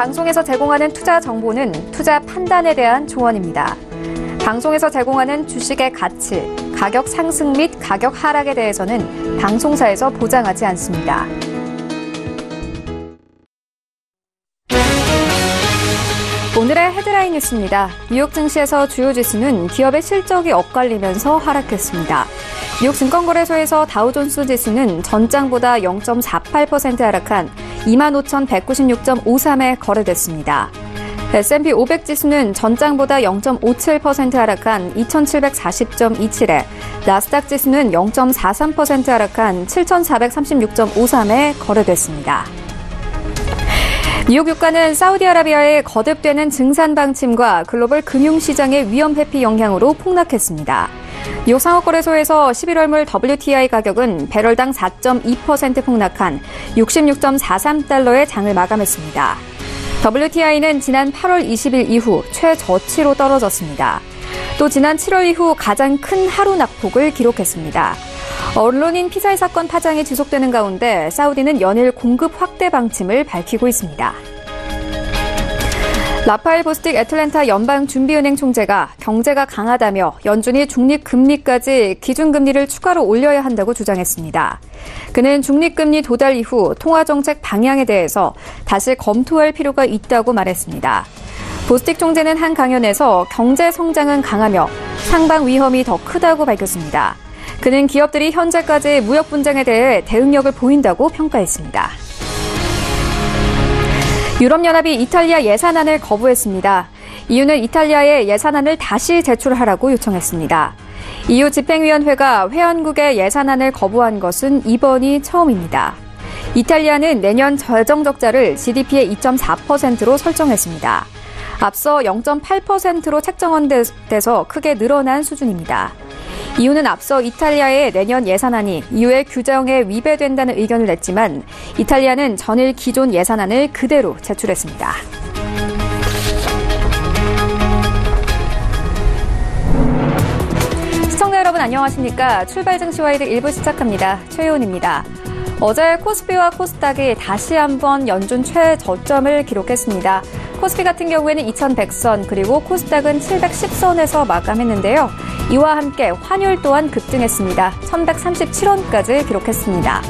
방송에서 제공하는 투자 정보는 투자 판단에 대한 조언입니다. 방송에서 제공하는 주식의 가치, 가격 상승 및 가격 하락에 대해서는 방송사에서 보장하지 않습니다. 오늘의 헤드라인 뉴스입니다. 뉴욕 증시에서 주요 지수는 기업의 실적이 엇갈리면서 하락했습니다. 뉴욕 증권거래소에서 다우존스 지수는 전장보다 0.48% 하락한 25,196.53에 거래됐습니다. S&P 500 지수는 전장보다 0.57% 하락한 2,740.27에, 나스닥 지수는 0.43% 하락한 7,436.53에 거래됐습니다. 뉴욕 유가는 사우디아라비아의 거듭되는 증산 방침과 글로벌 금융시장의 위험 회피 영향으로 폭락했습니다. 뉴욕 상업거래소에서 11월물 WTI 가격은 배럴당 4.2% 폭락한 66.43달러의 장을 마감했습니다. WTI는 지난 8월 20일 이후 최저치로 떨어졌습니다. 또 지난 7월 이후 가장 큰 하루 낙폭을 기록했습니다. 언론인 피살 사건 파장이 지속되는 가운데 사우디는 연일 공급 확대 방침을 밝히고 있습니다. 라파엘 보스틱 애틀랜타 연방준비은행 총재가 경제가 강하다며 연준이 중립금리까지 기준금리를 추가로 올려야 한다고 주장했습니다. 그는 중립금리 도달 이후 통화정책 방향에 대해서 다시 검토할 필요가 있다고 말했습니다. 보스틱 총재는 한 강연에서 경제 성장은 강하며 상방 위험이 더 크다고 밝혔습니다. 그는 기업들이 현재까지 무역 분쟁에 대해 대응력을 보인다고 평가했습니다. 유럽연합이 이탈리아 예산안을 거부했습니다. 이유는 이탈리아의 예산안을 다시 제출하라고 요청했습니다. EU 집행위원회가 회원국의 예산안을 거부한 것은 이번이 처음입니다. 이탈리아는 내년 재정 적자를 GDP의 2.4%로 설정했습니다. 앞서 0.8%로 책정한 데서 크게 늘어난 수준입니다. EU는 앞서 이탈리아의 내년 예산안이 EU의 규정에 위배된다는 의견을 냈지만 이탈리아는 전일 기존 예산안을 그대로 제출했습니다. 시청자 여러분 안녕하십니까? 출발 증시와이드 1부 시작합니다. 최효은입니다. 어제 코스피와 코스닥이 다시 한번 연준 최저점을 기록했습니다. 코스피 같은 경우에는 2100선 그리고 코스닥은 710선에서 마감했는데요. 이와 함께 환율 또한 급등했습니다. 1137원까지 기록했습니다.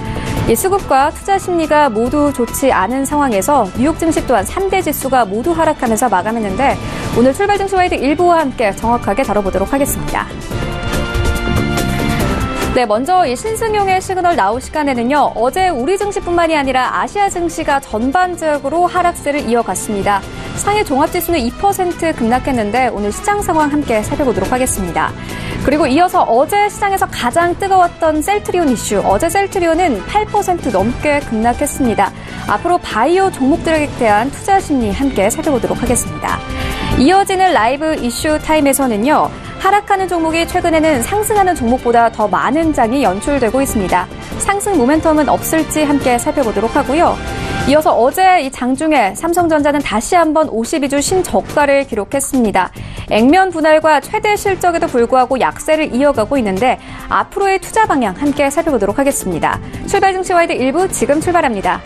수급과 투자 심리가 모두 좋지 않은 상황에서 뉴욕 증시 또한 3대 지수가 모두 하락하면서 마감했는데 오늘 출발 증시와이드 1부와 함께 정확하게 다뤄보도록 하겠습니다. 네, 먼저 이 신승용의 시그널 나올 시간에는요, 어제 우리 증시뿐만이 아니라 아시아 증시가 전반적으로 하락세를 이어갔습니다. 상해 종합지수는 2% 급락했는데 오늘 시장 상황 함께 살펴보도록 하겠습니다. 그리고 이어서 어제 시장에서 가장 뜨거웠던 셀트리온 이슈, 어제 셀트리온은 8% 넘게 급락했습니다. 앞으로 바이오 종목들에 대한 투자 심리 함께 살펴보도록 하겠습니다. 이어지는 라이브 이슈 타임에서는요, 하락하는 종목이 최근에는 상승하는 종목보다 더 많은 장이 연출되고 있습니다. 상승 모멘텀은 없을지 함께 살펴보도록 하고요. 이어서 어제 이 장중에 삼성전자는 다시 한번 52주 신저가를 기록했습니다. 액면 분할과 최대 실적에도 불구하고 약세를 이어가고 있는데 앞으로의 투자 방향 함께 살펴보도록 하겠습니다. 출발 증시와이드 1부 지금 출발합니다.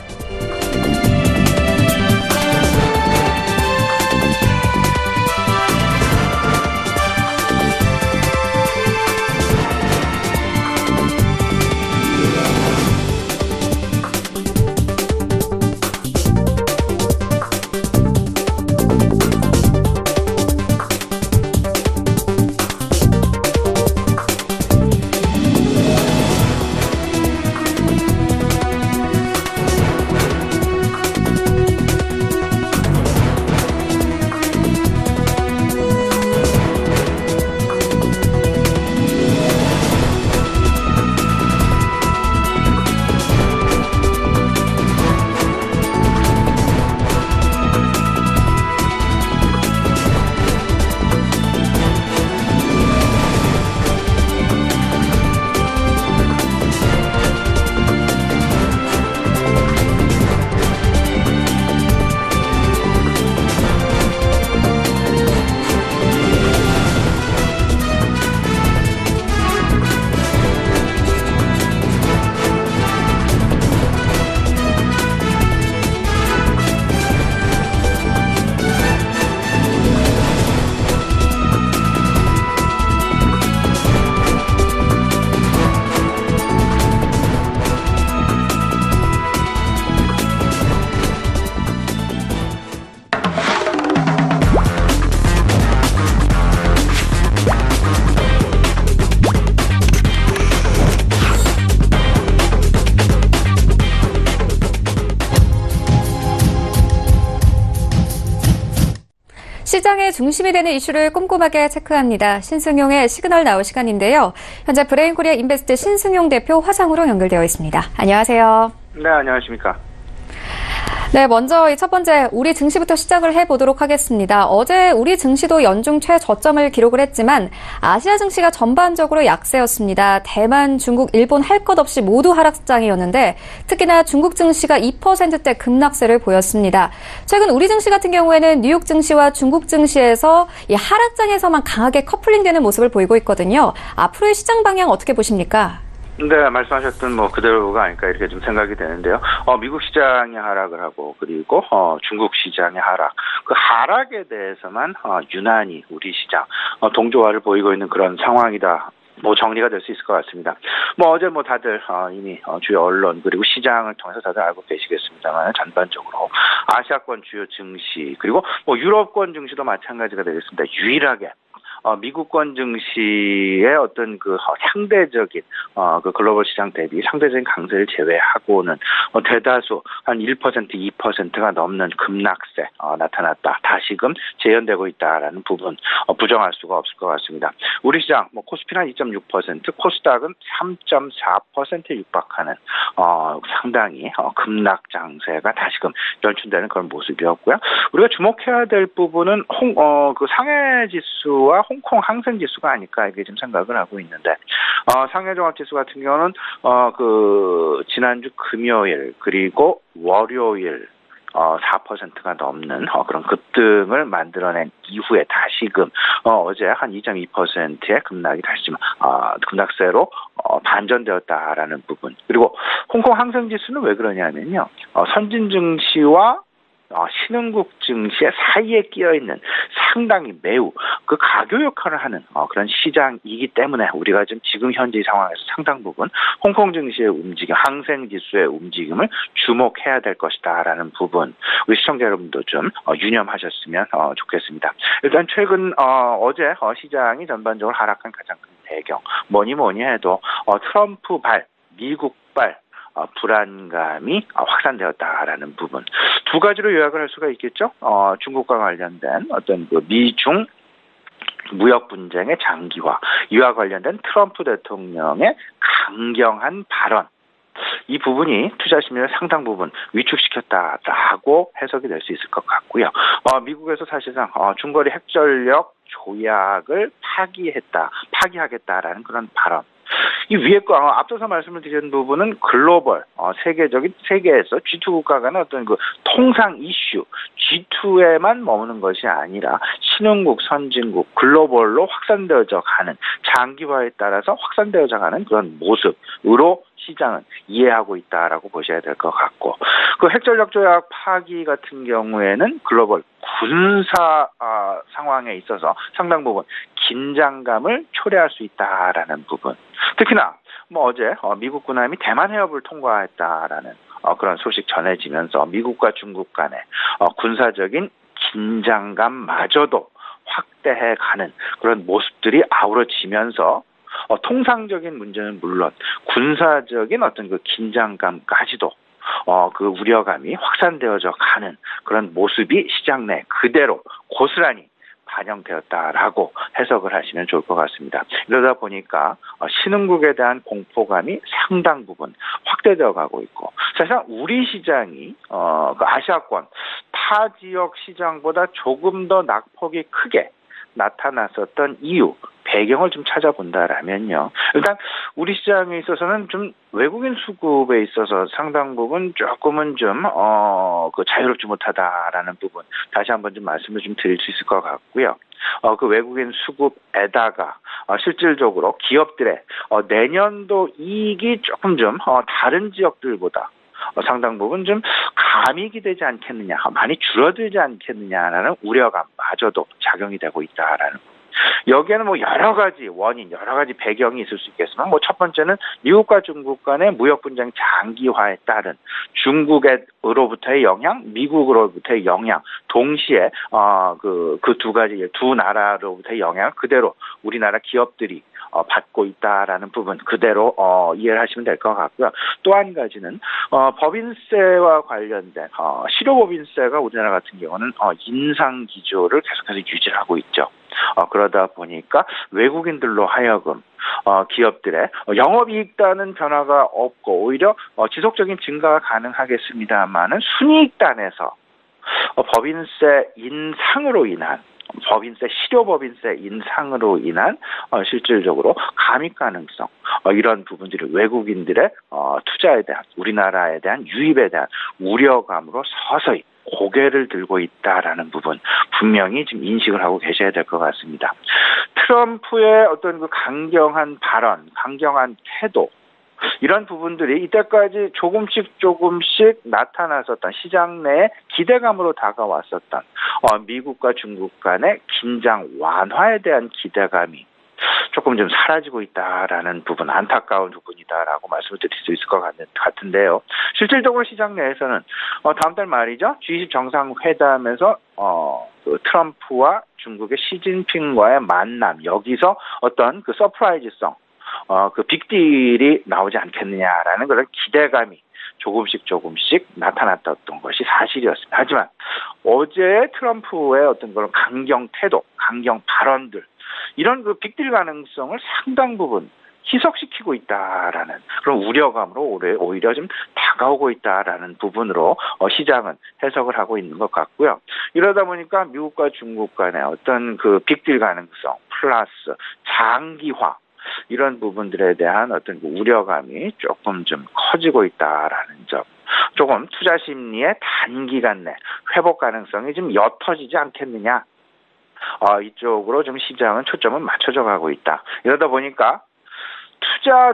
시장의 중심이 되는 이슈를 꼼꼼하게 체크합니다. 신승용의 시그널 나올 시간인데요. 현재 브레인코리아 인베스트 신승용 대표 화상으로 연결되어 있습니다. 안녕하세요. 네, 안녕하십니까. 네, 먼저 첫 번째 우리 증시부터 시작을 해보도록 하겠습니다. 어제 우리 증시도 연중 최저점을 기록을 했지만 아시아 증시가 전반적으로 약세였습니다. 대만, 중국, 일본 할 것 없이 모두 하락장이었는데 특히나 중국 증시가 2%대 급락세를 보였습니다. 최근 우리 증시 같은 경우에는 뉴욕 증시와 중국 증시에서 이 하락장에서만 강하게 커플링되는 모습을 보이고 있거든요. 앞으로의 시장 방향 어떻게 보십니까? 네, 말씀하셨던 그대로가 아닐까 이렇게 좀 생각이 되는데요. 미국 시장이 하락을 하고 그리고 중국 시장의 하락. 그 하락에 대해서만 유난히 우리 시장 동조화를 보이고 있는 그런 상황이다. 정리가 될 수 있을 것 같습니다. 어제 다들 이미 주요 언론 그리고 시장을 통해서 다들 알고 계시겠습니다만 전반적으로 아시아권 주요 증시 그리고 유럽권 증시도 마찬가지가 되겠습니다. 유일하게 미국권 증시의 어떤 상대적인 그 글로벌 시장 대비 상대적인 강세를 제외하고는 대다수 한 1%, 2%가 넘는 급락세 나타났다. 다시금 재현되고 있다라는 부분 부정할 수가 없을 것 같습니다. 우리 시장 코스피는 2.6%, 코스닥은 3.4%에 육박하는 상당히 급락 장세가 다시금 연출되는 그런 모습이었고요. 우리가 주목해야 될 부분은 그 상해 지수와 홍콩 항생 지수가 아닐까 이게 지금 생각을 하고 있는데 상해 종합 지수 같은 경우는 지난주 금요일 그리고 월요일 4%가 넘는 그런 급등을 만들어낸 이후에 다시금 어제 한 2.2%의 급락이 다시 급락세로 반전되었다라는 부분. 그리고 홍콩 항생 지수는 왜 그러냐면요. 선진 증시와 신흥국 증시의 사이에 끼어있는 상당히 매우 그 가교 역할을 하는 그런 시장이기 때문에 우리가 지금 현재 상황에서 상당 부분 홍콩 증시의 움직임, 항생 지수의 움직임을 주목해야 될 것이다라는 부분 우리 시청자 여러분도 좀 유념하셨으면 좋겠습니다. 일단 최근 어제 시장이 전반적으로 하락한 가장 큰 배경 뭐니 해도 트럼프발, 미국발 불안감이 확산되었다라는 부분. 두 가지로 요약을 할 수가 있겠죠. 중국과 관련된 어떤 미중 무역 분쟁의 장기화, 이와 관련된 트럼프 대통령의 강경한 발언. 이 부분이 투자 심리를 상당 부분 위축시켰다라고 해석이 될 수 있을 것 같고요. 미국에서 사실상 중거리 핵전력 조약을 파기하겠다라는 그런 발언. 이 위에 거 앞서서 말씀을 드린 부분은 글로벌 세계에서 G2 국가 간의 어떤 통상 이슈 G2에만 머무는 것이 아니라 신흥국, 선진국, 글로벌로 확산되어져 가는 장기화에 따라서 확산되어져 가는 그런 모습으로 시장은 이해하고 있다라고 보셔야 될 것 같고 그 핵전력 조약 파기 같은 경우에는 글로벌 군사 상황에 있어서 상당 부분 긴장감을 초래할 수 있다라는 부분. 특히나 어제 미국 군함이 대만 해협을 통과했다라는 그런 소식 전해지면서 미국과 중국 간의 군사적인 긴장감마저도 확대해가는 그런 모습들이 아우러지면서 통상적인 문제는 물론 군사적인 어떤 그 긴장감까지도 그 우려감이 확산되어져 가는 그런 모습이 시장 내 그대로 고스란히 반영되었다라고 해석을 하시면 좋을 것 같습니다. 이러다 보니까 신흥국에 대한 공포감이 상당 부분 확대되어 가고 있고 사실상 우리 시장이 그 아시아권 타 지역 시장보다 조금 더 낙폭이 크게 나타났었던 이유, 배경을 좀 찾아본다라면요. 일단 우리 시장에 있어서는 좀 외국인 수급에 있어서 상당 부분 조금은 좀 자유롭지 못하다라는 부분 다시 한번 좀 말씀을 좀 드릴 수 있을 것 같고요. 그 외국인 수급에다가 실질적으로 기업들의 내년도 이익이 조금 좀 다른 지역들보다 상당 부분 좀 가미기 되지 않겠느냐, 많이 줄어들지 않겠느냐라는 우려감마저도 작용이 되고 있다라는. 여기에는 뭐 여러 가지 원인, 여러 가지 배경이 있을 수 있겠지만, 뭐 첫 번째는 미국과 중국 간의 무역 분쟁 장기화에 따른 중국으로부터의 영향, 미국으로부터의 영향, 동시에 그 두 가지 두 나라로부터의 영향을 그대로 우리나라 기업들이 받고 있다라는 부분 그대로 이해를 하시면 될 것 같고요. 또 한 가지는 법인세와 관련된 실효법인세가 우리나라 같은 경우는 인상 기조를 계속해서 유지를 하고 있죠. 그러다 보니까 외국인들로 하여금 기업들의 영업이익단은 변화가 없고 오히려 지속적인 증가가 가능하겠습니다만은 순이익단에서 법인세 인상으로 인한 실효법인세 인상으로 인한 실질적으로 감익 가능성 이런 부분들이 외국인들의 투자에 대한 우리나라에 대한 유입에 대한 우려감으로 서서히 고개를 들고 있다라는 부분 분명히 지금 인식을 하고 계셔야 될 것 같습니다. 트럼프의 어떤 그 강경한 발언, 강경한 태도 이런 부분들이 이때까지 조금씩 나타났었던 시장 내에 기대감으로 다가왔었던 미국과 중국 간의 긴장 완화에 대한 기대감이 조금 좀 사라지고 있다라는 부분, 안타까운 부분이다라고 말씀을 드릴 수 있을 것 같은데요. 실질적으로 시장 내에서는 다음 달 말이죠. G20 정상회담에서 그 트럼프와 중국의 시진핑과의 만남, 여기서 어떤 그 서프라이즈성 그 빅딜이 나오지 않겠느냐라는 그런 기대감이 조금씩 나타났던 것이 사실이었습니다. 하지만 어제 트럼프의 어떤 그런 강경 태도, 강경 발언들 이런 그 빅딜 가능성을 상당 부분 희석시키고 있다라는 그런 우려감으로 오히려 좀 다가오고 있다라는 부분으로 시장은 해석을 하고 있는 것 같고요. 이러다 보니까 미국과 중국 간의 어떤 그 빅딜 가능성 플러스 장기화 이런 부분들에 대한 어떤 그 우려감이 조금 좀 커지고 있다라는 점. 조금 투자 심리의 단기간 내 회복 가능성이 좀 옅어지지 않겠느냐. 이쪽으로 좀 시장은 초점을 맞춰져 가고 있다. 이러다 보니까 투자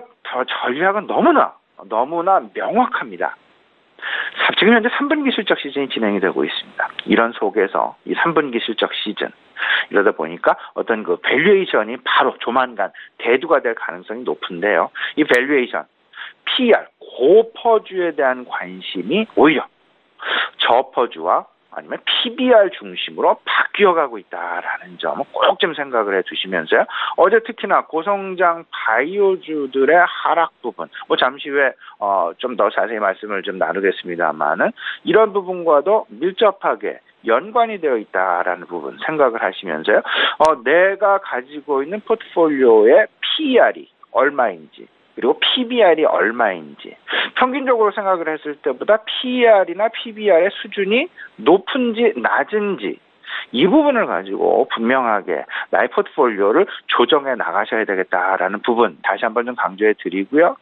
전략은 너무나 명확합니다. 지금 현재 3분기 실적 시즌이 진행이 되고 있습니다. 이런 속에서 이 3분기 실적 시즌 이러다 보니까 어떤 그 밸류에이션이 바로 조만간 대두가 될 가능성이 높은데요. 이 밸류에이션, PER, 고퍼주에 대한 관심이 오히려 저퍼주와 아니면 PBR 중심으로 바뀌어가고 있다라는 점을 꼭 좀 생각을 해두시면서요. 어제 특히나 고성장 바이오주들의 하락 부분, 잠시 후에 좀 더 자세히 말씀을 좀 나누겠습니다만은 이런 부분과도 밀접하게 연관이 되어 있다라는 부분 생각을 하시면서요. 내가 가지고 있는 포트폴리오의 PER이 얼마인지 그리고 PBR이 얼마인지 평균적으로 생각을 했을 때보다 PER이나 PBR의 수준이 높은지 낮은지 이 부분을 가지고 분명하게 나의 포트폴리오를 조정해 나가셔야 되겠다라는 부분 다시 한번 좀 강조해 드리고요.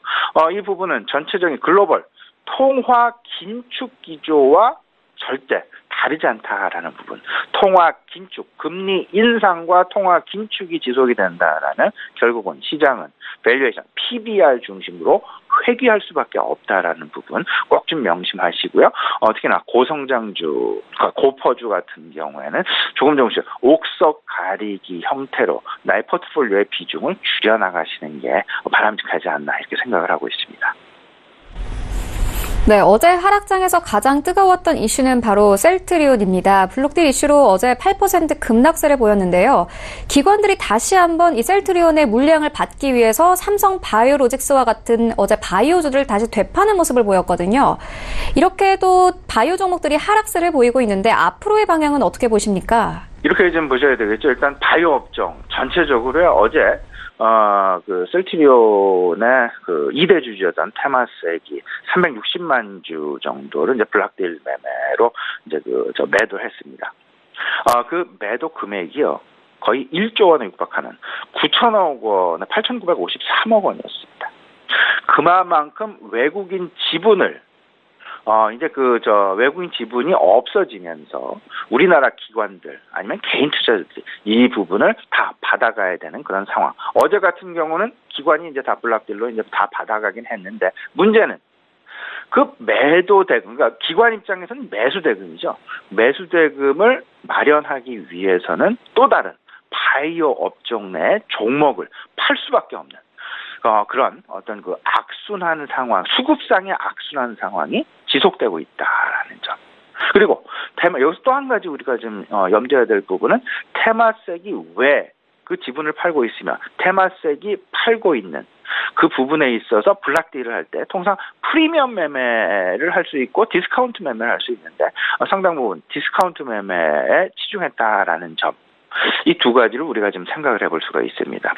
이 부분은 전체적인 글로벌 통화 긴축 기조와 절대 다르지 않다라는 부분. 통화 긴축, 금리 인상과 통화 긴축이 지속이 된다라는 결국은 시장은 밸류에이션, PBR 중심으로 회귀할 수밖에 없다라는 부분 꼭 좀 명심하시고요. 특히나 고성장주, 고퍼주 같은 경우에는 조금씩 옥석 가리기 형태로 나의 포트폴리오의 비중을 줄여나가시는 게 바람직하지 않나 이렇게 생각을 하고 있습니다. 네, 어제 하락장에서 가장 뜨거웠던 이슈는 바로 셀트리온입니다. 블록딜 이슈로 어제 8% 급락세를 보였는데요. 기관들이 다시 한번 이 셀트리온의 물량을 받기 위해서 삼성 바이오로직스와 같은 어제 바이오주들을 다시 되파는 모습을 보였거든요. 이렇게 또 바이오 종목들이 하락세를 보이고 있는데 앞으로의 방향은 어떻게 보십니까? 이렇게 좀 보셔야 되겠죠. 일단 바이오 업종 전체적으로요. 어제 그 셀트리온의 그 2대 주주였던 테마섹이 360만 주 정도를 이제 블록딜 매매로 이제 매도를 했습니다. 그 매도 금액이요. 거의 1조 원에 육박하는 9천억 원에 8,953억 원이었습니다. 그만큼 외국인 지분을 이제 외국인 지분이 없어지면서 우리나라 기관들 아니면 개인 투자자들 이 부분을 다 받아가야 되는 그런 상황. 어제 같은 경우는 기관이 이제 다 블록딜로 이제 다 받아가긴 했는데 문제는 그 매도 대금, 그러니까 기관 입장에서는 매수 대금이죠. 매수 대금을 마련하기 위해서는 또 다른 바이오 업종 내 종목을 팔 수밖에 없는 그런 어떤 그 악순환 상황, 수급상의 악순환 상황이 지속되고 있다라는 점. 그리고 여기서 또 한 가지 우리가 좀 염두해야 될 부분은 테마색이 왜 그 지분을 팔고 있으며 테마색이 팔고 있는 그 부분에 있어서 블락딜을 할 때 통상 프리미엄 매매를 할 수 있고 디스카운트 매매를 할 수 있는데 상당 부분 디스카운트 매매에 치중했다라는 점. 이 두 가지를 우리가 좀 생각을 해볼 수가 있습니다.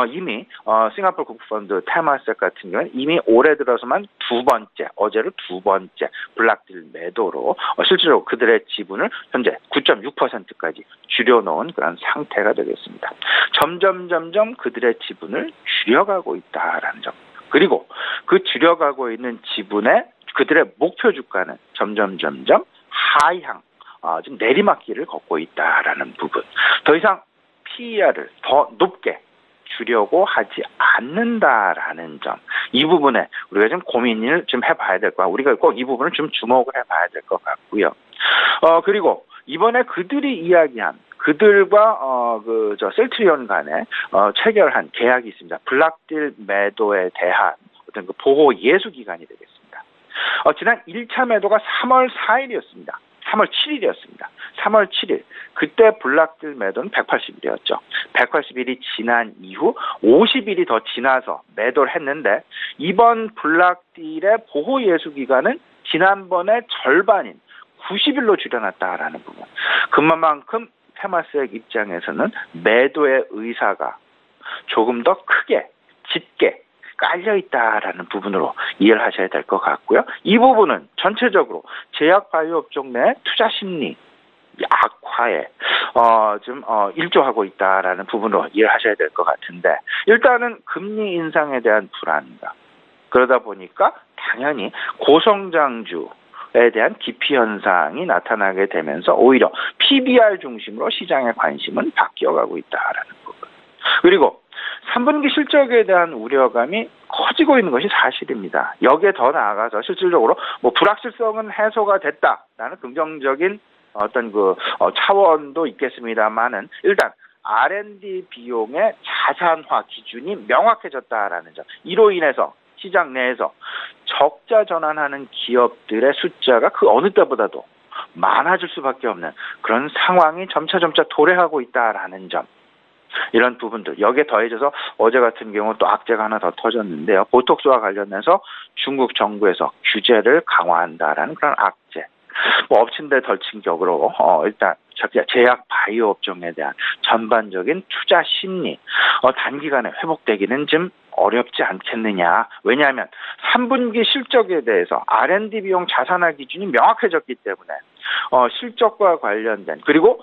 이미 싱가포르 국부펀드 테마색 같은 경우는 이미 올해 들어서만 어제를 두 번째 블락딜 매도로 실제로 그들의 지분을 현재 9.6%까지 줄여놓은 그런 상태가 되겠습니다. 점점 그들의 지분을 줄여가고 있다라는 점. 그리고 그 줄여가고 있는 지분의 그들의 목표 주가는 점점 하향, 좀 내리막길을 걷고 있다라는 부분. 더 이상 PER을 더 높게 주려고 하지 않는다라는 점. 이 부분에 우리가 좀 고민을 좀 해봐야 될 거야. 우리가 꼭 이 부분을 좀 주목을 해봐야 될 것 같고요. 그리고 이번에 그들이 이야기한 그들과 셀트리온 간에 체결한 계약이 있습니다. 블락딜 매도에 대한 어떤 그 보호 예수 기간이 되겠습니다. 지난 1차 매도가 3월 4일이었습니다. 3월 7일이었습니다. 3월 7일. 그때 블락딜 매도는 180일이었죠. 180일이 지난 이후 50일이 더 지나서 매도를 했는데 이번 블락딜의 보호 예수 기간은 지난번의 절반인 90일로 줄여놨다라는 부분. 그만큼 테마스의 입장에서는 매도의 의사가 조금 더 크게 짙게 깔려있다라는 부분으로 이해를 하셔야 될 것 같고요. 이 부분은 전체적으로 제약 바이오 업종 내 투자 심리 악화에 일조하고 있다라는 부분으로 이해를 하셔야 될 것 같은데 일단은 금리 인상에 대한 불안감. 그러다 보니까 당연히 고성장주에 대한 기피 현상이 나타나게 되면서 오히려 PBR 중심으로 시장의 관심은 바뀌어가고 있다라는 부분. 그리고 3분기 실적에 대한 우려감이 커지고 있는 것이 사실입니다. 여기에 더 나아가서 실질적으로 불확실성은 해소가 됐다라는 긍정적인 어떤 차원도 있겠습니다만은 일단 R&D 비용의 자산화 기준이 명확해졌다라는 점. 이로 인해서 시장 내에서 적자 전환하는 기업들의 숫자가 그 어느 때보다도 많아질 수밖에 없는 그런 상황이 점차 도래하고 있다라는 점. 이런 부분들 여기에 더해져서 어제 같은 경우 또 악재가 하나 더 터졌는데요. 보톡스와 관련해서 중국 정부에서 규제를 강화한다라는 그런 악재. 엎친 데 덜친 격으로 일단 제약 바이오 업종에 대한 전반적인 투자 심리 단기간에 회복되기는 좀 어렵지 않겠느냐. 왜냐하면 3분기 실적에 대해서 R&D 비용 자산화 기준이 명확해졌기 때문에 실적과 관련된 그리고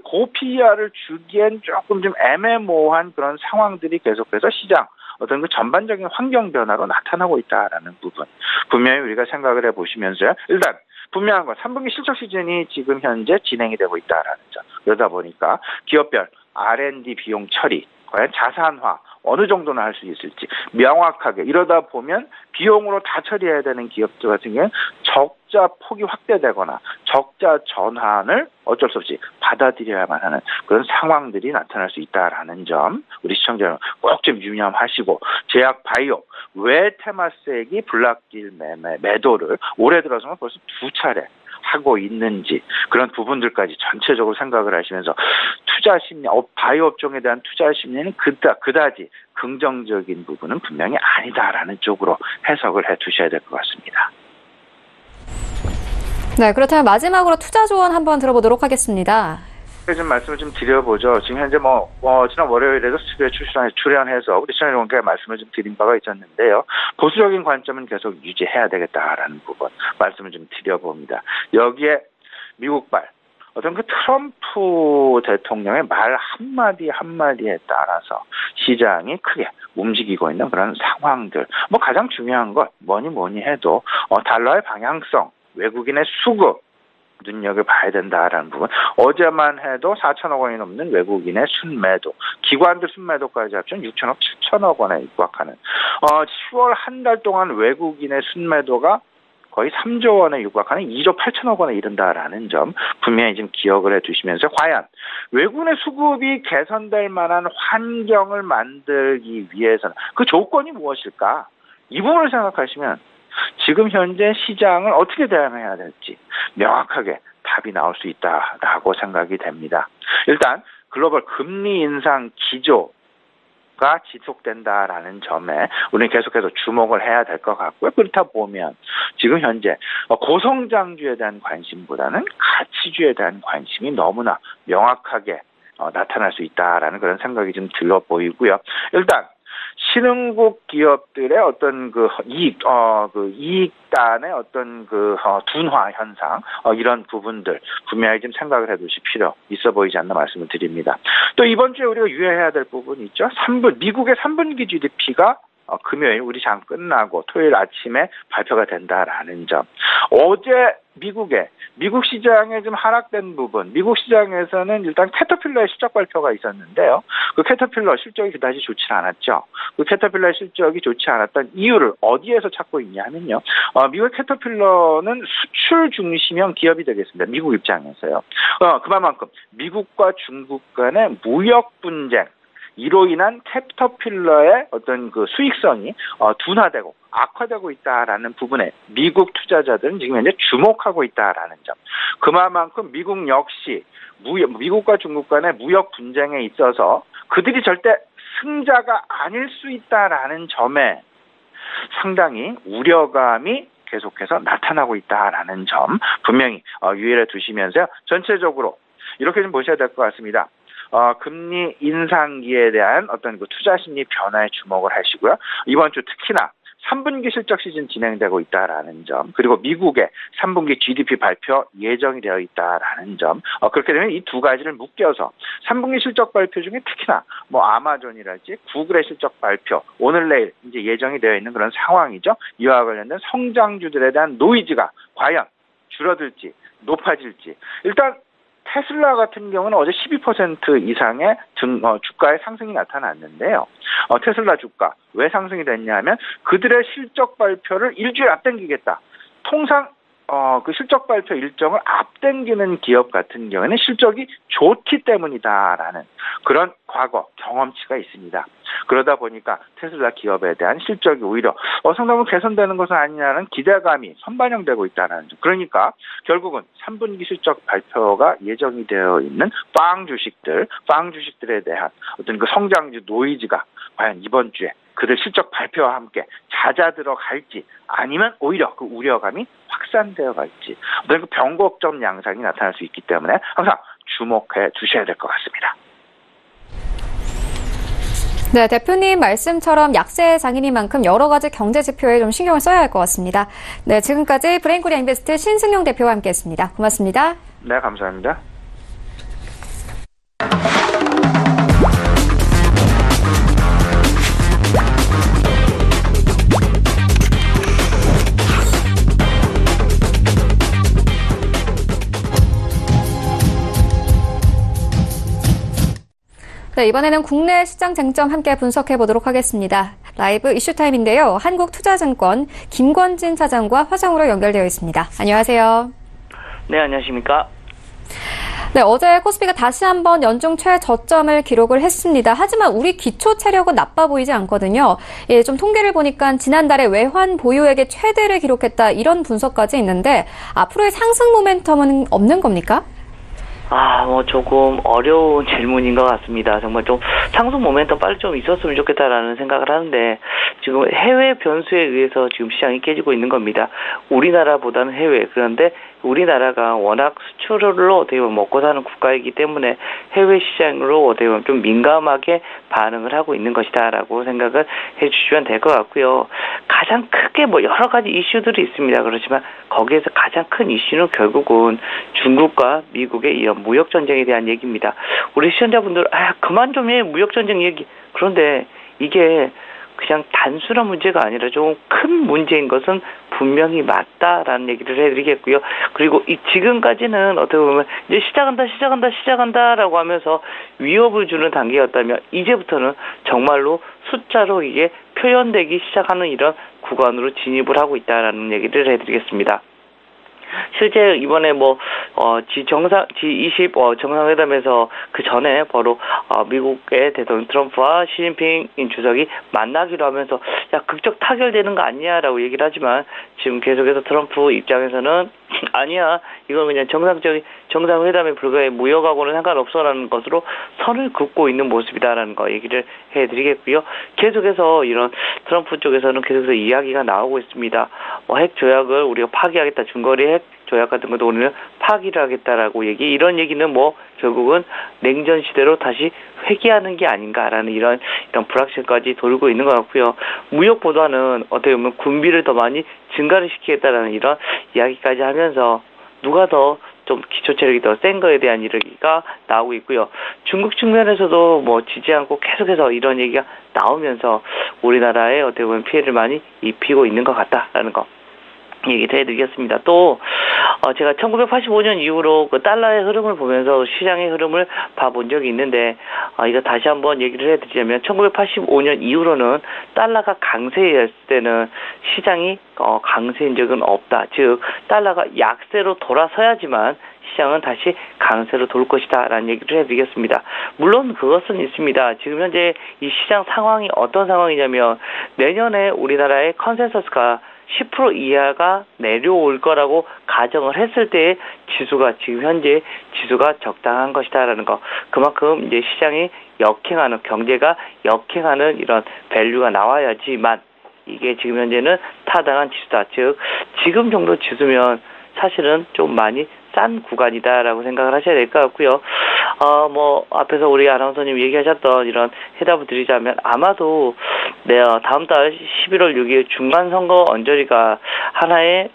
고PER을 주기엔 조금 좀 애매모호한 그런 상황들이 계속해서 시장 어떤 그 전반적인 환경 변화로 나타나고 있다라는 부분. 분명히 우리가 생각을 해보시면서요. 일단 분명한 건 3분기 실적 시즌이 지금 현재 진행이 되고 있다라는 점. 그러다 보니까 기업별 R&D 비용 처리, 과연 자산화 어느 정도나 할 수 있을지 명확하게 이러다 보면 비용으로 다 처리해야 되는 기업들 같은 경우는 적자 폭이 확대되거나 적자 전환을 어쩔 수 없이 받아들여야만 하는 그런 상황들이 나타날 수 있다라는 점 우리 시청자 여러분 꼭 좀 유념하시고 제약 바이오 왜 테마색이 블락딜 매도를 올해 들어서는 벌써 2차례 하고 있는지 그런 부분들까지 전체적으로 생각을 하시면서 투자 심리, 바이오 업종에 대한 투자 심리는 그다지 긍정적인 부분은 분명히 아니다라는 쪽으로 해석을 해 두셔야 될 것 같습니다. 네, 그렇다면 마지막으로 투자 조언 한번 들어보도록 하겠습니다. 좀 말씀을 좀 드려보죠. 지금 현재 지난 월요일에도 스튜디오에 출연해서 우리 시청자 여러분께 말씀을 좀 드린 바가 있었는데요. 보수적인 관점은 계속 유지해야 되겠다라는 부분 말씀을 좀 드려봅니다. 여기에 미국발 어떤 그 트럼프 대통령의 말 한마디에 따라서 시장이 크게 움직이고 있는 그런 상황들. 가장 중요한 것 뭐니 해도 달러의 방향성, 외국인의 수급 눈여겨봐야 된다라는 부분. 어제만 해도 4천억 원이 넘는 외국인의 순매도, 기관들 순매도까지 합치면 6천억, 7천억 원에 육박하는 10월 한 달 동안 외국인의 순매도가 거의 3조 원에 육박하는 2조 8천억 원에 이른다라는 점 분명히 좀 기억을 해두시면서 과연 외국인의 수급이 개선될 만한 환경을 만들기 위해서는 그 조건이 무엇일까? 이 부분을 생각하시면 지금 현재 시장을 어떻게 대응해야 될지 명확하게 답이 나올 수 있다라고 생각이 됩니다. 일단 글로벌 금리 인상 기조가 지속된다라는 점에 우리는 계속해서 주목을 해야 될 것 같고요. 그렇다 보면 지금 현재 고성장주에 대한 관심보다는 가치주에 대한 관심이 너무나 명확하게 나타날 수 있다라는 그런 생각이 좀 들어 보이고요. 일단 신흥국 기업들의 어떤 이익단의 어떤 둔화 현상, 이런 부분들 분명히 좀 생각을 해두실 필요 있어 보이지 않나 말씀을 드립니다. 또 이번 주에 우리가 유의해야 될 부분이 있죠. 미국의 3분기 GDP가 금요일 우리 장 끝나고 토요일 아침에 발표가 된다라는 점. 어제 미국 시장에 좀 하락된 부분, 미국 시장에서는 일단 캐터필러의 실적 발표가 있었는데요. 그 캐터필러 실적이 그다지 좋지 않았죠. 그 캐터필러의 실적이 좋지 않았던 이유를 어디에서 찾고 있냐 하면요. 미국 캐터필러는 수출 중심형 기업이 되겠습니다. 미국 입장에서요. 그만큼 미국과 중국 간의 무역 분쟁, 이로 인한 캐터필러의 어떤 그 수익성이 둔화되고 악화되고 있다라는 부분에 미국 투자자들은 지금 현재 주목하고 있다라는 점. 그만큼 미국 역시 미국과 중국 간의 무역 분쟁에 있어서 그들이 절대 승자가 아닐 수 있다라는 점에 상당히 우려감이 계속해서 나타나고 있다라는 점 분명히 유의를 두시면서 전체적으로 이렇게 좀 보셔야 될 것 같습니다. 금리 인상기에 대한 어떤 그 투자 심리 변화에 주목을 하시고요. 이번 주 특히나 3분기 실적 시즌 진행되고 있다라는 점, 그리고 미국의 3분기 GDP 발표 예정이 되어 있다라는 점, 그렇게 되면 이 두 가지를 묶여서 3분기 실적 발표 중에 특히나 아마존이랄지 구글의 실적 발표 오늘 내일 이제 예정이 되어 있는 그런 상황이죠. 이와 관련된 성장주들에 대한 노이즈가 과연 줄어들지 높아질지. 일단 테슬라 같은 경우는 어제 12% 이상의 주가의 상승이 나타났는데요. 테슬라 주가 왜 상승이 됐냐면 그들의 실적 발표를 일주일 앞당기겠다. 통상 그 실적 발표 일정을 앞당기는 기업 같은 경우에는 실적이 좋기 때문이다라는 그런 과거 경험치가 있습니다. 그러다 보니까 테슬라 기업에 대한 실적이 오히려 상당히 개선되는 것은 아니냐는 기대감이 선반영되고 있다는 점. 그러니까 결국은 3분기 실적 발표가 예정이 되어 있는 빵 주식들에 대한 어떤 그 성장주 노이즈가 과연 이번 주에 그들 실적 발표와 함께 잦아들어 갈지 아니면 오히려 그 우려감이 확산되어 갈지 어떤 그 변곡점 양상이 나타날 수 있기 때문에 항상 주목해 주셔야 될 것 같습니다. 네, 대표님 말씀처럼 약세 장인인 만큼 여러 가지 경제 지표에 좀 신경을 써야 할 것 같습니다. 네, 지금까지 브레인코리아 인베스트 신승용 대표와 함께했습니다. 고맙습니다. 네, 감사합니다. 네, 이번에는 국내 시장 쟁점 함께 분석해 보도록 하겠습니다. 라이브 이슈타임인데요. 한국투자증권 김권진 차장과 화상으로 연결되어 있습니다. 안녕하세요. 네, 안녕하십니까. 네, 어제 코스피가 다시 한번 연중 최저점을 기록을 했습니다. 하지만 우리 기초 체력은 나빠 보이지 않거든요. 예, 좀 통계를 보니까 지난달에 외환 보유액의 최대를 기록했다 이런 분석까지 있는데 앞으로의 상승 모멘텀은 없는 겁니까? 조금 어려운 질문인 것 같습니다. 정말 좀 상승 모멘텀 빨리 좀 있었으면 좋겠다라는 생각을 하는데 지금 해외 변수에 의해서 지금 시장이 깨지고 있는 겁니다. 우리나라보다는 해외. 그런데 우리나라가 워낙 수출로 어떻게 보면 먹고 사는 국가이기 때문에 해외 시장으로 어떻게 보면 좀 민감하게 반응을 하고 있는 것이다라고 생각을 해주시면 될 것 같고요. 가장 크게 여러 가지 이슈들이 있습니다. 그렇지만 거기에서 가장 큰 이슈는 결국은 중국과 미국의 이런 무역 전쟁에 대한 얘기입니다. 우리 시청자분들 그만 좀 해 무역 전쟁 얘기. 그런데 이게 그냥 단순한 문제가 아니라 좀 큰 문제인 것은 분명히 맞다라는 얘기를 해드리겠고요. 그리고 지금까지는 어떻게 보면 이제 시작한다라고 하면서 위협을 주는 단계였다면 이제부터는 정말로 숫자로 이게 표현되기 시작하는 이런 구간으로 진입을 하고 있다라는 얘기를 해드리겠습니다. 실제 이번에 G20 정상회담에서 그 전에 바로 미국의 대통령 트럼프와 시진핑 주석이 만나기로 하면서 극적 타결되는 거 아니냐라고 얘기를 하지만 지금 계속해서 트럼프 입장에서는 아니야, 이건 그냥 정상회담에 불과해, 무역하고는 상관없어라는 것으로 선을 긋고 있는 모습이다라는 거 얘기를 해드리겠고요. 계속해서 이런 트럼프 쪽에서는 계속해서 이야기가 나오고 있습니다. 핵 조약을 우리가 파기하겠다, 중거리 핵 조약 같은 것도 우리는 파기를 하겠다라고 이런 얘기는 결국은 냉전 시대로 다시 회귀하는 게 아닌가라는 이런 불확실까지 돌고 있는 것 같고요. 무역보다는 어떻게 보면 군비를 더 많이 증가를 시키겠다라는 이런 이야기까지 하면서 누가 더 좀 기초 체력이 더 센 거에 대한 이야기가 나오고 있고요. 중국 측면에서도 지지 않고 계속해서 이런 얘기가 나오면서 우리나라에 어떻게 보면 피해를 많이 입히고 있는 것 같다라는 거 얘기를 해드리겠습니다. 또 제가 1985년 이후로 그 달러의 흐름을 보면서 시장의 흐름을 봐본 적이 있는데 이거 다시 한번 얘기를 해드리자면 1985년 이후로는 달러가 강세였을 때는 시장이 강세인 적은 없다. 즉 달러가 약세로 돌아서야지만 시장은 다시 강세로 돌 것이다 라는 얘기를 해드리겠습니다. 물론 그것은 있습니다. 지금 현재 이 시장 상황이 어떤 상황이냐면 내년에 우리나라의 컨센서스가 10% 이하가 내려올 거라고 가정을 했을 때 지수가 지금 현재 지수가 적당한 것이다라는 거. 그만큼 이제 시장이 역행하는, 경제가 역행하는 이런 밸류가 나와야지만 이게 지금 현재는 타당한 지수다. 즉 지금 정도 지수면 사실은 좀 많이 싼 구간이다라고 생각을 하셔야 될 것 같고요. 앞에서 우리 아나운서님 얘기하셨던 이런 해답을 드리자면 아마도 다음 달 11월 6일 중간선거 언저리가 하나의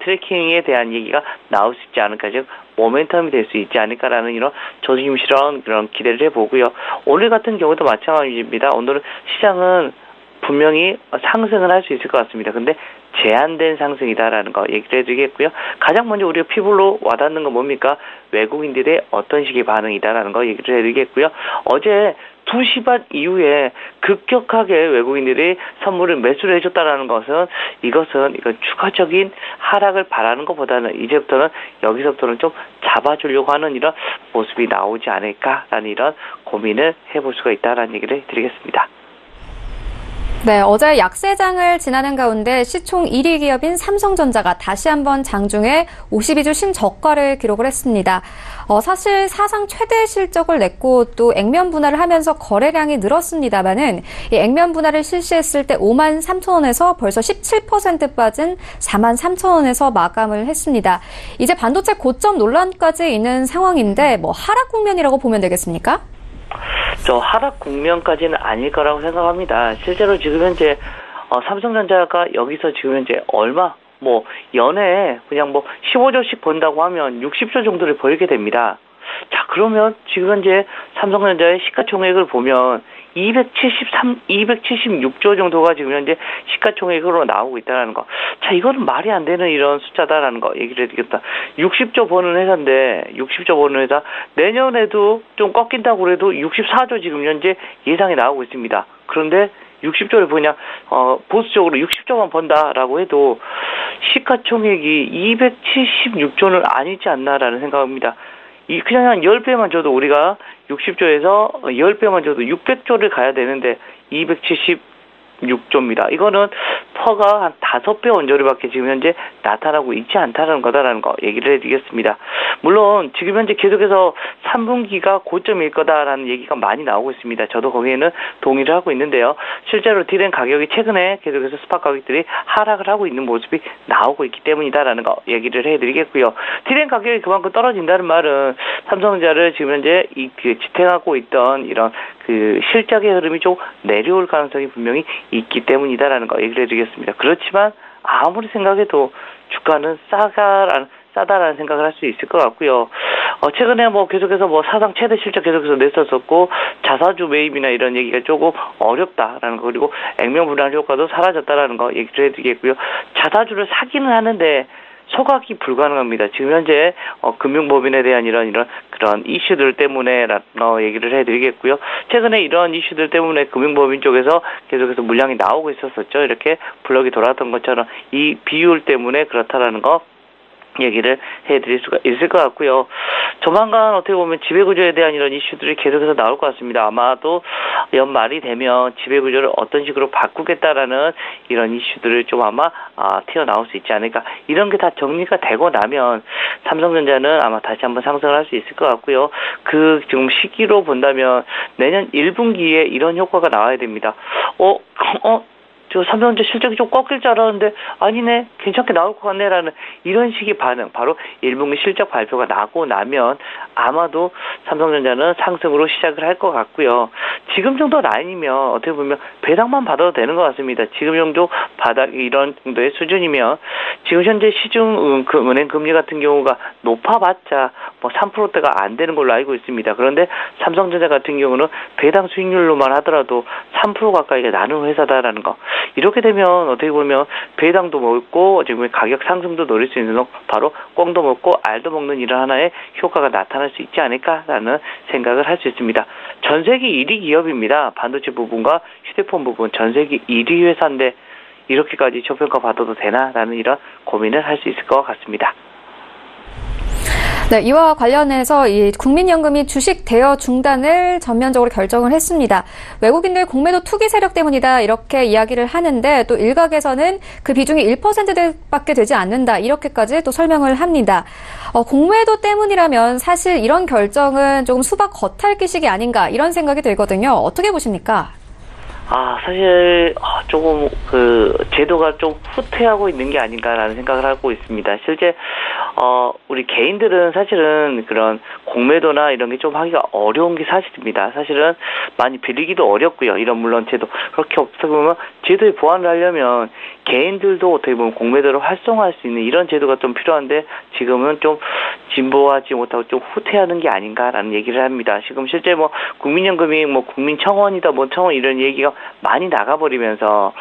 트래킹에 대한 얘기가 나올 수 있지 않을까, 즉 모멘텀이 될 수 있지 않을까라는 이런 조심스러운 그런 기대를 해보고요. 오늘 같은 경우도 마찬가지입니다. 오늘은 시장은 분명히 상승을 할 수 있을 것 같습니다. 근데 제한된 상승이다라는 거 얘기를 해드리겠고요. 가장 먼저 우리가 피부로 와닿는 건 뭡니까? 외국인들의 어떤 식의 반응이다라는 거 얘기를 해드리겠고요. 어제 2시 반 이후에 급격하게 외국인들이 선물을 매수를 해줬다라는 것은 이건 추가적인 하락을 바라는 것보다는 이제부터는 여기서부터는 좀 잡아주려고 하는 이런 모습이 나오지 않을까라는 이런 고민을 해볼 수가 있다라는 얘기를 드리겠습니다. 네, 어제 약세장을 지나는 가운데 시총 1위 기업인 삼성전자가 다시 한번 장중에 52주 신저가를 기록을 했습니다. 사실 사상 최대 실적을 냈고 또 액면 분할을 하면서 거래량이 늘었습니다만은 이 액면 분할을 실시했을 때 5만 3천 원에서 벌써 17% 빠진 4만 3천 원에서 마감을 했습니다. 이제 반도체 고점 논란까지 있는 상황인데 하락 국면이라고 보면 되겠습니까? 하락 국면까지는 아닐 거라고 생각합니다. 실제로 지금 현재 삼성전자가 여기서 지금 현재 얼마 연에 그냥 15조씩 번다고 하면 60조 정도를 벌게 됩니다. 자, 그러면 지금 현재 삼성전자의 시가총액을 보면 276조 정도가 지금 현재 시가총액으로 나오고 있다는 거. 자, 이거는 말이 안 되는 이런 숫자다라는 거 얘기를 해드리겠다. 60조 버는 회사인데, 60조 버는 회사, 내년에도 좀 꺾인다고 그래도 64조 지금 현재 예상이 나오고 있습니다. 그런데 60조를 그냥 보수적으로 60조만 번다라고 해도 시가총액이 276조는 아니지 않나라는 생각합니다. 그냥 한 10배만 줘도 우리가 60조에서 10배만 줘도 600조를 가야 되는데 276조입니다. 이거는 퍼가 한 5배 언저리밖에 지금 현재 나타나고 있지 않다는 거다라는 거 얘기를 해드리겠습니다. 물론 지금 현재 계속해서 3분기가 고점일 거다라는 얘기가 많이 나오고 있습니다. 저도 거기에는 동의를 하고 있는데요. 실제로 디램 가격이 최근에 계속해서 스팟 가격들이 하락을 하고 있는 모습이 나오고 있기 때문이다라는 거 얘기를 해드리겠고요. 디램 가격이 그만큼 떨어진다는 말은 삼성전자를 지금 현재 지탱하고 있던 이런 실적의 흐름이 좀 내려올 가능성이 분명히 있기 때문이다라는 거 얘기를 해드리겠습니다. 그렇지만 아무리 생각해도 주가는 싸다라는 생각을 할 수 있을 것 같고요. 최근에 계속해서 사상 최대 실적 계속해서 냈었었고 자사주 매입이나 이런 얘기가 조금 어렵다라는 거, 그리고 액면 분할 효과도 사라졌다라는 거 얘기를 해드리겠고요. 자사주를 사기는 하는데 소각이 불가능합니다. 지금 현재 금융법인에 대한 이런 그런 이슈들 때문에 얘기를 해드리겠고요. 최근에 이런 이슈들 때문에 금융법인 쪽에서 계속해서 물량이 나오고 있었었죠. 이렇게 블럭이 돌아왔던 것처럼 이 비율 때문에 그렇다라는 거 얘기를 해드릴 수가 있을 것 같고요. 조만간 어떻게 보면 지배구조에 대한 이런 이슈들이 계속해서 나올 것 같습니다. 아마도 연말이 되면 지배구조를 어떤 식으로 바꾸겠다라는 이런 이슈들을 좀 아마 튀어나올 수 있지 않을까. 이런 게 다 정리가 되고 나면 삼성전자는 아마 다시 한번 상승을 할 수 있을 것 같고요. 그 지금 시기로 본다면 내년 1분기에 이런 효과가 나와야 됩니다. 저 삼성전자 실적이 좀 꺾일 줄 알았는데 아니네, 괜찮게 나올 것 같네라는 이런 식의 반응, 바로 1분기 실적 발표가 나고 나면 아마도 삼성전자는 상승으로 시작을 할 것 같고요. 지금 정도 라인이면 어떻게 보면 배당만 받아도 되는 것 같습니다. 지금 정도 바닥 이런 정도의 수준이면 지금 현재 시중 은행 금리 같은 경우가 높아봤자 뭐 3%대가 안 되는 걸로 알고 있습니다. 그런데 삼성전자 같은 경우는 배당 수익률로만 하더라도 3% 가까이가 나는 회사다라는 거. 이렇게 되면 어떻게 보면 배당도 먹고 지금 가격 상승도 노릴 수 있는 바로 꽁도 먹고 알도 먹는 이런 하나의 효과가 나타날 수 있지 않을까라는 생각을 할 수 있습니다. 전 세계 1위 기업입니다. 반도체 부분과 휴대폰 부분 전 세계 1위 회사인데 이렇게까지 저평가 받아도 되나라는 이런 고민을 할 수 있을 것 같습니다. 네, 이와 관련해서 이 국민연금이 주식 대여 중단을 전면적으로 결정을 했습니다. 외국인들 공매도 투기 세력 때문이다 이렇게 이야기를 하는데 또 일각에서는 그 비중이 1%밖에 되지 않는다 이렇게까지 또 설명을 합니다. 공매도 때문이라면 사실 이런 결정은 조금 수박 겉핥기식이 아닌가 이런 생각이 들거든요. 어떻게 보십니까? 사실 조금 제도가 좀 후퇴하고 있는 게 아닌가라는 생각을 하고 있습니다. 실제 우리 개인들은 사실은 그런 공매도나 이런 게 좀 하기가 어려운 게 사실입니다. 사실은 많이 빌리기도 어렵고요. 이런 물론 제도 그렇게 없다 보면 제도에 보완을 하려면 개인들도 어떻게 보면 공매도를 활성화할 수 있는 이런 제도가 좀 필요한데 지금은 좀 진보하지 못하고 좀 후퇴하는 게 아닌가라는 얘기를 합니다. 지금 실제 뭐 국민연금이 뭐 국민청원이다 뭐 청원 이런 얘기가 많이 나가버리면서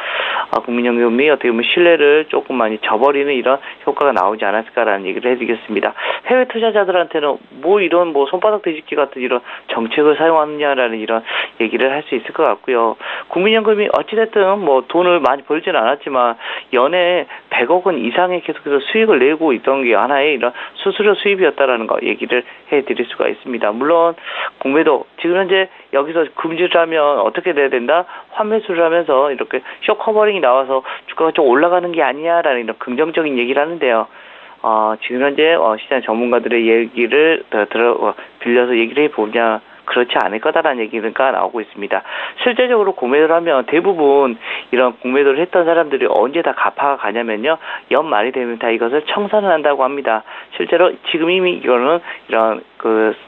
국민연금이 어떻게 보면 신뢰를 조금 많이 저버리는 이런 효과가 나오지 않았을까라는 얘기를 해드리겠습니다. 해외 투자자들한테는 뭐 이런 뭐 손바닥 뒤집기 같은 이런 정책을 사용하느냐라는 이런 얘기를 할 수 있을 것 같고요. 국민연금이 어찌됐든 뭐 돈을 많이 벌지는 않았지만 연에 100억 원 이상의 계속해서 수익을 내고 있던 게 하나의 이런 수수료 수입이었다라는 거 얘기를 해드릴 수가 있습니다. 물론 공매도 지금 현재 여기서 금지를 하면 어떻게 돼야 된다? 환매수를 하면서 이렇게 쇼커버링이 나와서 주가가 좀 올라가는 게 아니냐라는 이런 긍정적인 얘기를 하는데요. 지금 현재 시장 전문가들의 얘기를 빌려서 얘기를 해보냐 그렇지 않을 거다라는 얘기가 나오고 있습니다. 실제적으로 공매도를 하면 대부분 이런 공매도를 했던 사람들이 언제 다 갚아가냐면요. 연말이 되면 다 이것을 청산을 한다고 합니다. 실제로 지금 이미 이거는 이런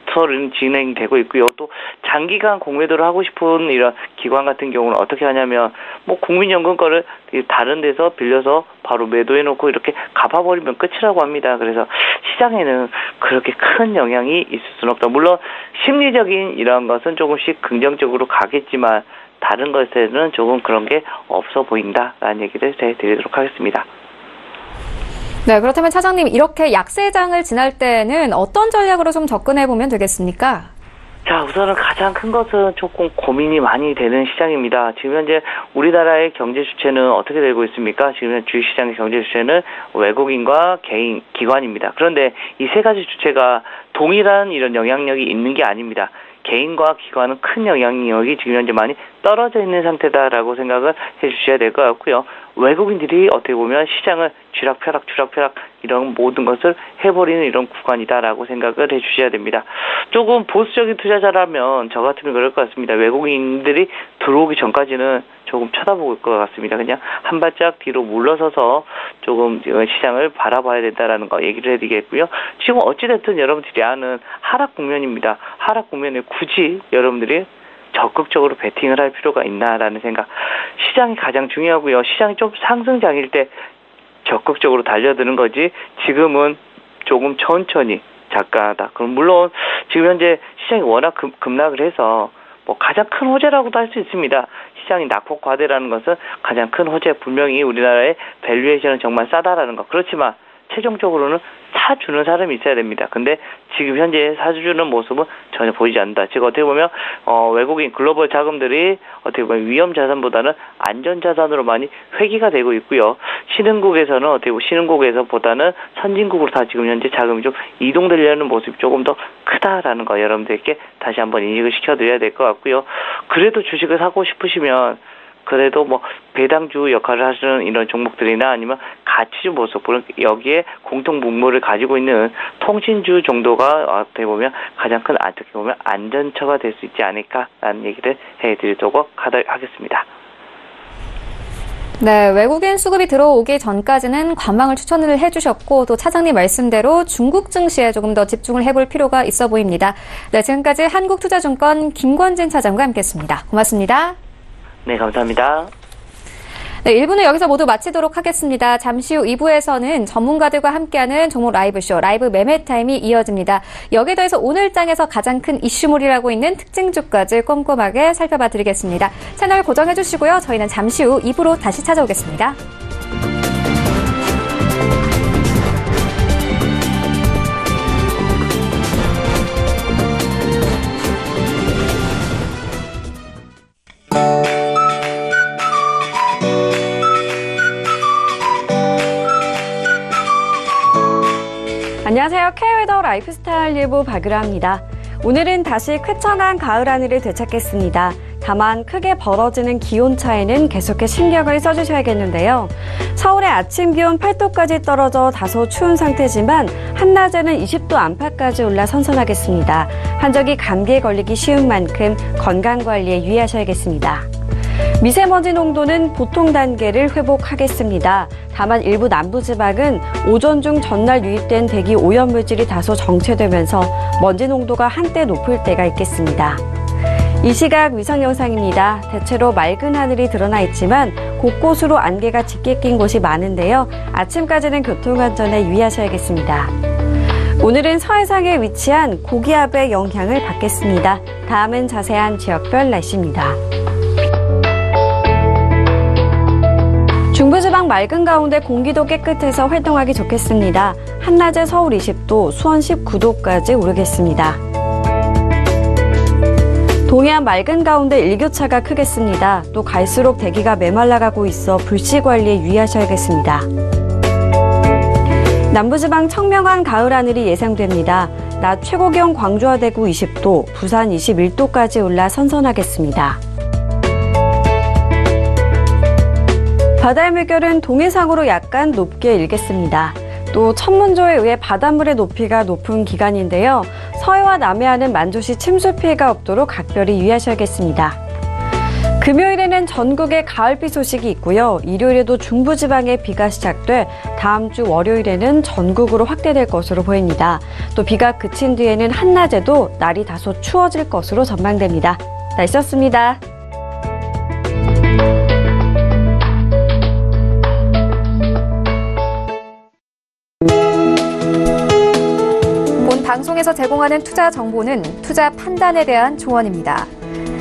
스토리는 진행되고 있고요. 또 장기간 공매도를 하고 싶은 이런 기관 같은 경우는 어떻게 하냐면 뭐 국민연금 거를 다른 데서 빌려서 바로 매도해놓고 이렇게 갚아버리면 끝이라고 합니다. 그래서 시장에는 그렇게 큰 영향이 있을 수는 없다. 물론 심리적인 이런 것은 조금씩 긍정적으로 가겠지만 다른 것에는 조금 그런 게 없어 보인다라는 얘기를 드리도록 하겠습니다. 네, 그렇다면 차장님 이렇게 약세장을 지날 때는 어떤 전략으로 좀 접근해보면 되겠습니까? 자, 우선은 가장 큰 것은 조금 고민이 많이 되는 시장입니다. 지금 현재 우리나라의 경제 주체는 어떻게 되고 있습니까? 지금 현재 주식시장의 경제 주체는 외국인과 개인, 기관입니다. 그런데 이 세 가지 주체가 동일한 이런 영향력이 있는 게 아닙니다. 개인과 기관은 큰 영향력이 지금 현재 많이 떨어져 있는 상태다라고 생각을 해주셔야 될 것 같고요. 외국인들이 어떻게 보면 시장을 쥐락펴락 이런 모든 것을 해버리는 이런 구간이다라고 생각을 해주셔야 됩니다. 조금 보수적인 투자자라면 저 같으면 그럴 것 같습니다. 외국인들이 들어오기 전까지는 조금 쳐다볼 것 같습니다. 그냥 한 발짝 뒤로 물러서서 조금 시장을 바라봐야 된다라는 거 얘기를 해드리겠고요. 지금 어찌됐든 여러분들이 아는 하락 국면입니다. 하락 국면에 굳이 여러분들이 적극적으로 베팅을 할 필요가 있나라는 생각. 시장이 가장 중요하고요. 시장이 좀 상승장일 때 적극적으로 달려드는 거지 지금은 조금 천천히 잠깐하다. 그럼 물론 지금 현재 시장이 워낙 급락을 해서 뭐 가장 큰 호재라고도 할 수 있습니다. 시장이 낙폭 과대라는 것은 가장 큰 호재. 분명히 우리나라의 밸류에이션은 정말 싸다라는 것. 그렇지만 최종적으로는 사주는 사람이 있어야 됩니다. 근데 지금 현재 사주는 모습은 전혀 보이지 않는다. 즉 어떻게 보면 외국인 글로벌 자금들이 어떻게 보면 위험 자산보다는 안전 자산으로 많이 회귀가 되고 있고요. 신흥국에서는 어떻게 보면 신흥국에서보다는 선진국으로 다 지금 현재 자금이 좀 이동되려는 모습이 조금 더 크다라는 거 여러분들께 다시 한번 인식을 시켜드려야 될 것 같고요. 그래도 주식을 사고 싶으시면 그래도 뭐 배당주 역할을 하시는 이런 종목들이나 아니면 가치주 모습은 여기에 공통 분모를 가지고 있는 통신주 정도가 어떻게 보면 가장 큰 어떻게 보면 안전처가 될 수 있지 않을까라는 얘기를 해드리도록 하겠습니다. 네, 외국인 수급이 들어오기 전까지는 관망을 추천을 해주셨고 또 차장님 말씀대로 중국 증시에 조금 더 집중을 해볼 필요가 있어 보입니다. 네, 지금까지 한국투자증권 김권진 차장과 함께했습니다. 고맙습니다. 네, 감사합니다. 네, 1부는 여기서 모두 마치도록 하겠습니다. 잠시 후 2부에서는 전문가들과 함께하는 종목 라이브쇼, 라이브 매매타임이 이어집니다. 여기에 더해서 오늘 장에서 가장 큰 이슈몰이라고 있는 특징주까지 꼼꼼하게 살펴봐 드리겠습니다. 채널 고정해 주시고요. 저희는 잠시 후 2부로 다시 찾아오겠습니다. 안녕하세요. K웨더 라이프스타일 일부 박유라입니다. 오늘은 다시 쾌청한 가을 하늘을 되찾겠습니다. 다만 크게 벌어지는 기온 차이는 계속해 신경을 써주셔야겠는데요. 서울의 아침 기온 8도까지 떨어져 다소 추운 상태지만 한낮에는 20도 안팎까지 올라 선선하겠습니다. 환절기 감기에 걸리기 쉬운 만큼 건강관리에 유의하셔야겠습니다. 미세먼지 농도는 보통 단계를 회복하겠습니다. 다만 일부 남부지방은 오전 중 전날 유입된 대기 오염물질이 다소 정체되면서 먼지 농도가 한때 높을 때가 있겠습니다. 이 시각 위성 영상입니다. 대체로 맑은 하늘이 드러나 있지만 곳곳으로 안개가 짙게 낀 곳이 많은데요. 아침까지는 교통안전에 유의하셔야겠습니다. 오늘은 서해상에 위치한 고기압의 영향을 받겠습니다. 다음은 자세한 지역별 날씨입니다. 중부지방 맑은 가운데 공기도 깨끗해서 활동하기 좋겠습니다. 한낮에 서울 20도, 수원 19도까지 오르겠습니다. 동해안 맑은 가운데 일교차가 크겠습니다. 또 갈수록 대기가 메말라가고 있어 불씨 관리에 유의하셔야겠습니다. 남부지방 청명한 가을 하늘이 예상됩니다. 낮 최고기온 광주와 대구 20도, 부산 21도까지 올라 선선하겠습니다. 바다의 물결은 동해상으로 약간 높게 일겠습니다. 또 천문조에 의해 바닷물의 높이가 높은 기간인데요. 서해와 남해안은 만조시 침수 피해가 없도록 각별히 유의하셔야겠습니다. 금요일에는 전국에 가을비 소식이 있고요. 일요일에도 중부지방에 비가 시작돼 다음 주 월요일에는 전국으로 확대될 것으로 보입니다. 또 비가 그친 뒤에는 한낮에도 날이 다소 추워질 것으로 전망됩니다. 날씨였습니다. 방송에서 제공하는 투자 정보는 투자 판단에 대한 조언입니다.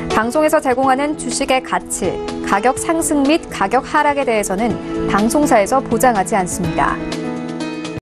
방송에서 제공하는 주식의 가치, 가격 상승 및 가격 하락에 대해서는 방송사에서 보장하지 않습니다.